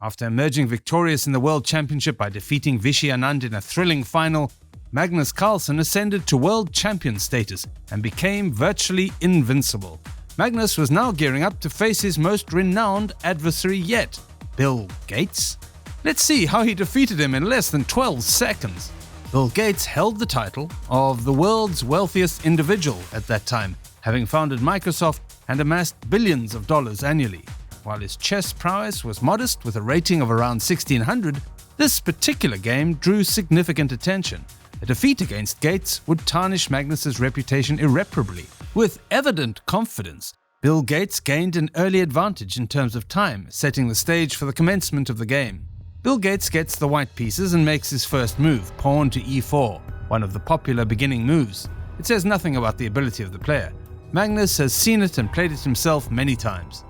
After emerging victorious in the World Championship by defeating Vichy Anand in a thrilling final, Magnus Carlsen ascended to world champion status and became virtually invincible. Magnus was now gearing up to face his most renowned adversary yet, Bill Gates. Let's see how he defeated him in less than 12 seconds. Bill Gates held the title of the world's wealthiest individual at that time, having founded Microsoft and amassed billions of dollars annually. While his chess prowess was modest with a rating of around 1600, this particular game drew significant attention. A defeat against Gates would tarnish Magnus's reputation irreparably. With evident confidence, Bill Gates gained an early advantage in terms of time, setting the stage for the commencement of the game. Bill Gates gets the white pieces and makes his first move, pawn to e4, one of the popular beginning moves. It says nothing about the ability of the player. Magnus has seen it and played it himself many times.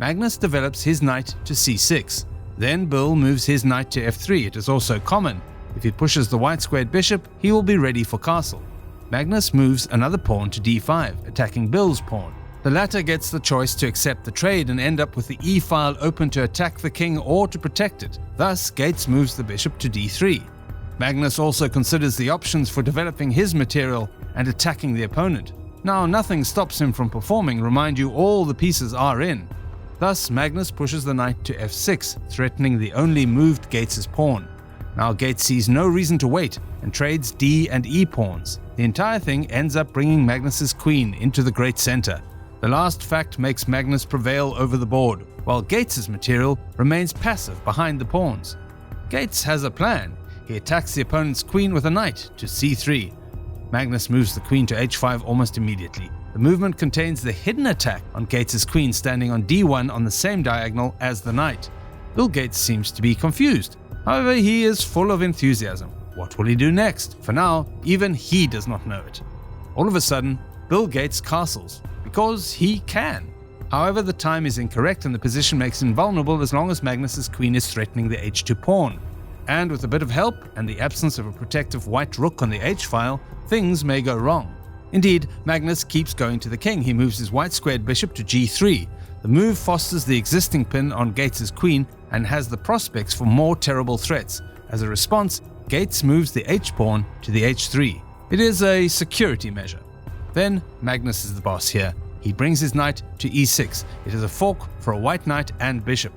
Magnus develops his knight to c6. Then Bill moves his knight to f3. It is also common. If he pushes the white squared bishop, he will be ready for castle. Magnus moves another pawn to d5, attacking Bill's pawn. The latter gets the choice to accept the trade and end up with the e-file open to attack the king or to protect it. Thus, Gates moves the bishop to d3. Magnus also considers the options for developing his material and attacking the opponent. Now, nothing stops him from performing. Remind you, all the pieces are in. Thus, Magnus pushes the knight to f6, threatening the only moved Gates' pawn. Now Gates sees no reason to wait and trades d and e pawns. The entire thing ends up bringing Magnus's queen into the great center. The last fact makes Magnus prevail over the board, while Gates' material remains passive behind the pawns. Gates has a plan. He attacks the opponent's queen with a knight to c3. Magnus moves the queen to h5 almost immediately. The movement contains the hidden attack on Gates' queen standing on d1 on the same diagonal as the knight. Bill Gates seems to be confused. However, he is full of enthusiasm. What will he do next? For now, even he does not know it. All of a sudden, Bill Gates castles, because he can. However, the time is incorrect and the position makes him vulnerable as long as Magnus's queen is threatening the h2 pawn. And with a bit of help and the absence of a protective white rook on the h-file, things may go wrong. Indeed, Magnus keeps going to the king. He moves his white squared bishop to g3. The move fosters the existing pin on Gates' queen and has the prospects for more terrible threats. As a response, Gates moves the h-pawn to the h3. It is a security measure. Then, Magnus is the boss here. He brings his knight to e6. It is a fork for a white knight and bishop.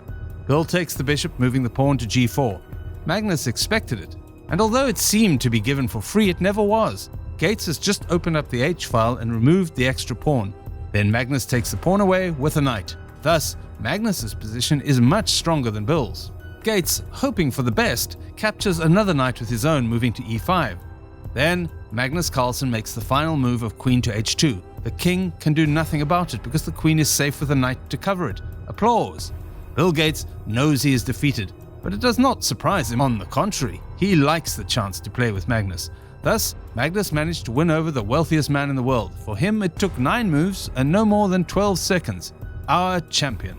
Bill takes the bishop, moving the pawn to g4. Magnus expected it, and although it seemed to be given for free, it never was. Gates has just opened up the h-file and removed the extra pawn. Then Magnus takes the pawn away with a knight. Thus, Magnus's position is much stronger than Bill's. Gates, hoping for the best, captures another knight with his own, moving to e5. Then, Magnus Carlsen makes the final move of queen to h2. The king can do nothing about it because the queen is safe with a knight to cover it. Applause! Bill Gates knows he is defeated, but it does not surprise him. On the contrary, he likes the chance to play with Magnus. Thus, Magnus managed to win over the wealthiest man in the world. For him, it took 9 moves and no more than 12 seconds. Our champion.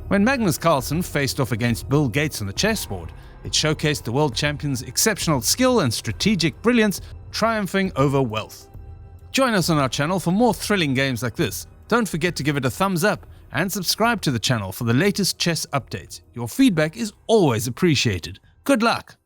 When Magnus Carlsen faced off against Bill Gates on the chessboard, it showcased the world champion's exceptional skill and strategic brilliance, triumphing over wealth. Join us on our channel for more thrilling games like this. Don't forget to give it a thumbs up and subscribe to the channel for the latest chess updates. Your feedback is always appreciated. Good luck!